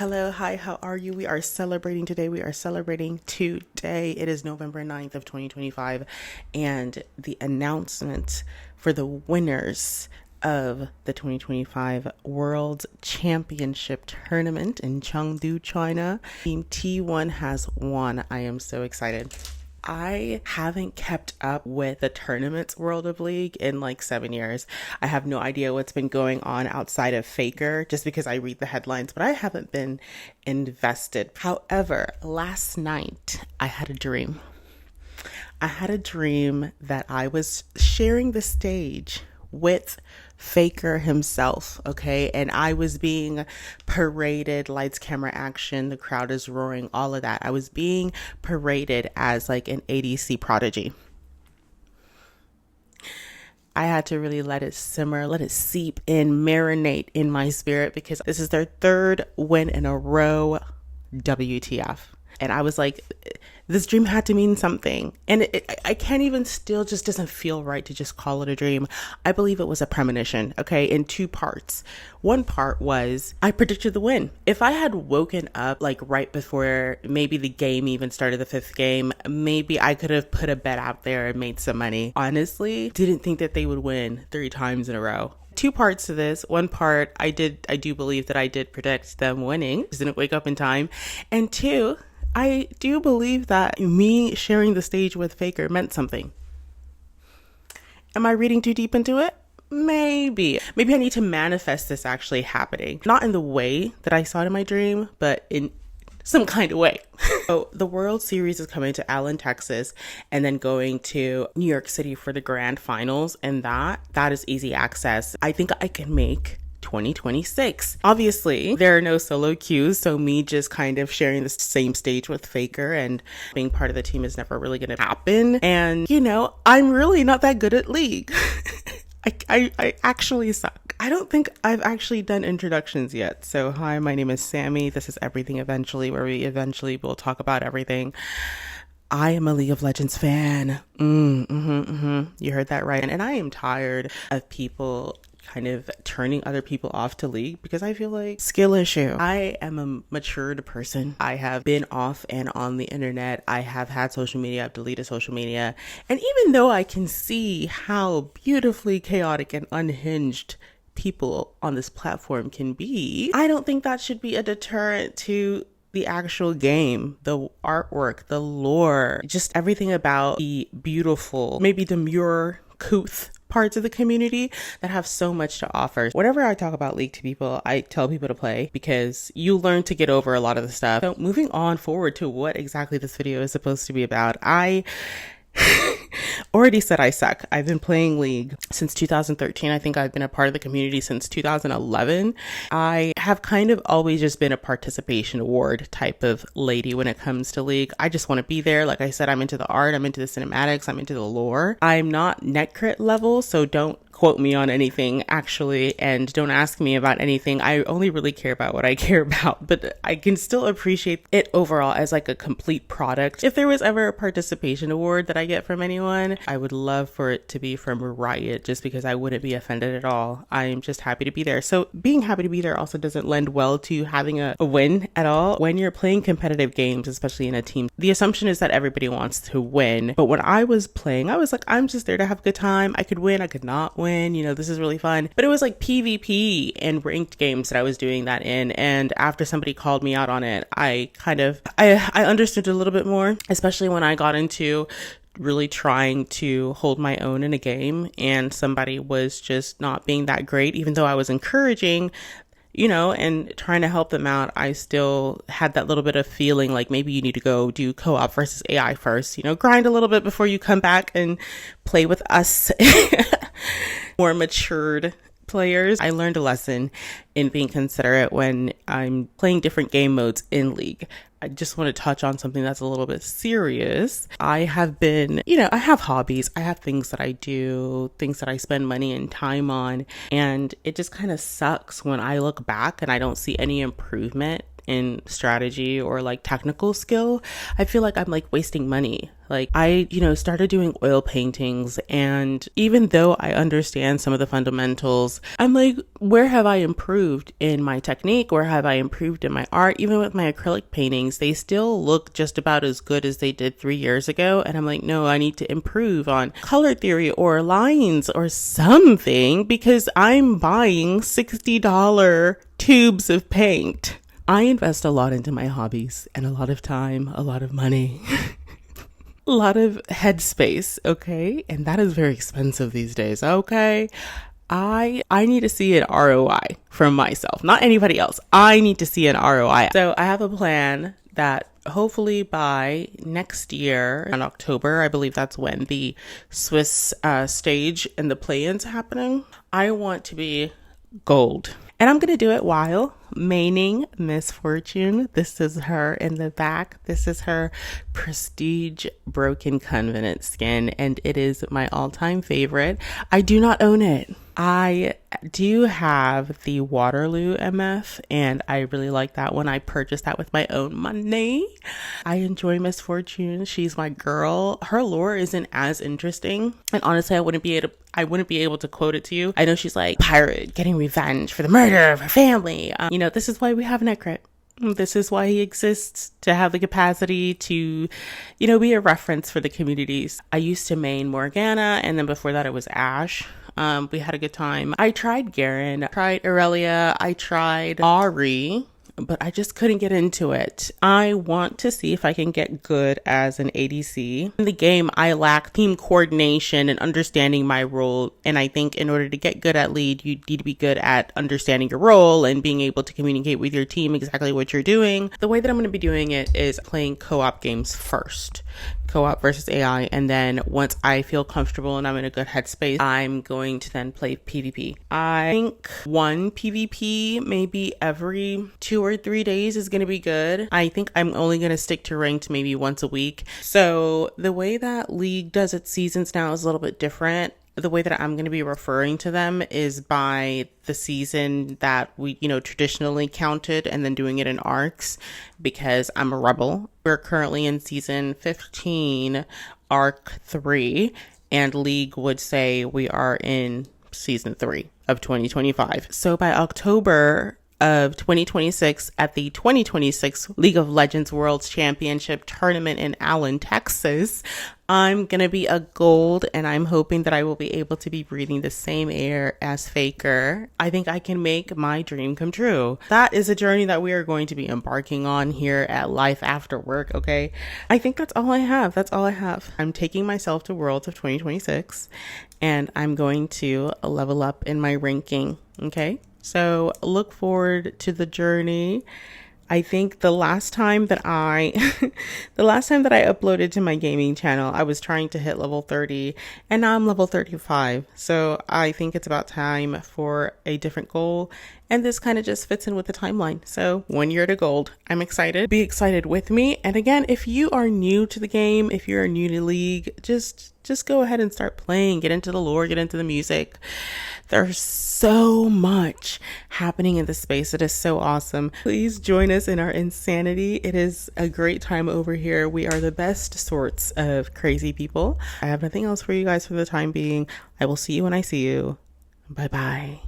Hello, hi, how are you? We are celebrating today. Today. It is November 9th of 2025, and the announcement for the winners of the 2025 World Championship Tournament in Chengdu, China. Team T1 has won. I am so excited. I haven't kept up with the tournaments world of League in like 7 years. I have no idea what's been going on outside of Faker just because I read the headlines, but I haven't been invested. However, last night I had a dream. I had a dream that I was sharing the stage with Faker himself, okay? And I was being paraded, lights, camera, action, the crowd is roaring, all of that. I was being paraded as like an ADC prodigy. I had to really let it simmer, let it seep in, marinate in my spirit, because this is their third win in a row, WTF. And I was like, this dream had to mean something. And I can't even still just doesn't feel right to just call it a dream. I believe it was a premonition, okay, in two parts. One part was I predicted the win. If I had woken up like right before maybe the game even started, the fifth game, maybe I could have put a bet out there and made some money. Honestly, didn't think that they would win 3 times in a row. Two parts to this. One part, I do believe that I did predict them winning. Just didn't wake up in time. And two, I do believe that me sharing the stage with Faker meant something. Am I reading too deep into it? Maybe I need to manifest this actually happening. Not in the way that I saw it in my dream, but in some kind of way. So the World Series is coming to Allen, Texas, and then going to New York City for the grand finals. And that is easy access. I think I can make 2026. Obviously, there are no solo queues, so me just kind of sharing the same stage with Faker and being part of the team is never really going to happen. And, you know, I'm really not that good at League. I actually suck. I don't think I've actually done introductions yet. So hi, my name is Sammy. This is Everything Eventually, where we eventually will talk about everything. I am a League of Legends fan. You heard that right. And I am tired of people kind of turning other people off to League because I feel like skill issue. I am a matured person. I have been off and on the internet. I have had social media. I've deleted social media. And even though I can see how beautifully chaotic and unhinged people on this platform can be, I don't think that should be a deterrent to the actual game, the artwork, the lore, just everything about the beautiful, maybe demure, couth parts of the community that have so much to offer. Whenever I talk about League to people, I tell people to play because you learn to get over a lot of the stuff. So moving on forward to what exactly this video is supposed to be about, I already said I suck. I've been playing League since 2013. I think I've been a part of the community since 2011. I have kind of always just been a participation award type of lady when it comes to League. I just want to be there. Like I said, I'm into the art, I'm into the cinematics, I'm into the lore. I'm not netcrit level, so don't quote me on anything actually, and don't ask me about anything. I only really care about what I care about, but I can still appreciate it overall as like a complete product. If there was ever a participation award that I get from anyone, I would love for it to be from Riot, just because I wouldn't be offended at all. I'm just happy to be there. So being happy to be there also doesn't lend well to having a win at all. When you're playing competitive games, especially in a team, the assumption is that everybody wants to win. But when I was playing, I was like, I'm just there to have a good time. I could win, I could not win. You know, this is really fun. But it was like PvP and ranked games that I was doing that in. And after somebody called me out on it, I understood a little bit more, especially when I got into really trying to hold my own in a game and somebody was just not being that great. Even though I was encouraging, you know, and trying to help them out, I still had that little bit of feeling like maybe you need to go do co-op versus AI first, you know, grind a little bit before you come back and play with us more matured players. I learned a lesson in being considerate when I'm playing different game modes in League. I just want to touch on something that's a little bit serious. I have been, you know, I have hobbies. I have things that I do, things that I spend money and time on. And it just kind of sucks when I look back and I don't see any improvement in strategy or like technical skill, I feel like I'm like wasting money. Like I, started doing oil paintings, and even though I understand some of the fundamentals, I'm like, where have I improved in my technique? Where have I improved in my art? Even with my acrylic paintings, they still look just about as good as they did 3 years ago. And I'm like, no, I need to improve on color theory or lines or something, because I'm buying $60 tubes of paint. I invest a lot into my hobbies, and a lot of time, a lot of money. A lot of headspace, okay? And that is very expensive these days, okay? I need to see an ROI from myself, not anybody else. I need to see an ROI. So I have a plan that hopefully by next year in October, I believe that's when the Swiss stage and the play-in's happening, I want to be gold. And I'm going to do it while maining Miss Fortune. This is her in the back. This is her Prestige Broken Covenant skin, and it is my all-time favorite. I do not own it. I do have the Waterloo MF, and I really like that one. I purchased that with my own money. I enjoy Miss Fortune. She's my girl. Her lore isn't as interesting, and honestly, I wouldn't be able to quote it to you. I know she's like pirate getting revenge for the murder of her family. This is why we have Necrit. This is why he exists, to have the capacity to, be a reference for the communities. I used to main Morgana, and then before that it was Ashe. We had a good time. I tried Garen, I tried Aurelia, I tried Ari, but I just couldn't get into it. I want to see if I can get good as an ADC. In the game, I lack team coordination and understanding my role. And I think in order to get good at lead, you need to be good at understanding your role and being able to communicate with your team exactly what you're doing. The way that I'm going to be doing it is playing co-op games first. Co-op versus AI, and then once I feel comfortable and I'm in a good headspace, I'm going to then play PvP. I think one PvP maybe every 2 or 3 days is going to be good. I think I'm only going to stick to ranked maybe once a week. So the way that League does its seasons now is a little bit different. The way that I'm going to be referring to them is by the season that we, traditionally counted, and then doing it in arcs, because I'm a rebel. We're currently in season 15, arc 3, and League would say we are in season 3 of 2025. So by October of 2026, at the 2026 League of Legends World Championship Tournament in Allen, Texas, I'm going to be a gold, and I'm hoping that I will be able to be breathing the same air as Faker. I think I can make my dream come true. That is a journey that we are going to be embarking on here at Life After Work, okay? I think that's all I have. That's all I have. I'm taking myself to Worlds of 2026, and I'm going to level up in my ranking, okay? So look forward to the journey. I think the last time that I uploaded to my gaming channel, I was trying to hit level 30, and now I'm level 35. So I think it's about time for a different goal. And this kind of just fits in with the timeline. So 1 year to gold. I'm excited. Be excited with me. And again, if you are new to the game, if you're new to League, just go ahead and start playing. Get into the lore, get into the music. There's so much happening in the space. It is so awesome. Please join us in our insanity. It is a great time over here. We are the best sorts of crazy people. I have nothing else for you guys for the time being. I will see you when I see you. Bye-bye.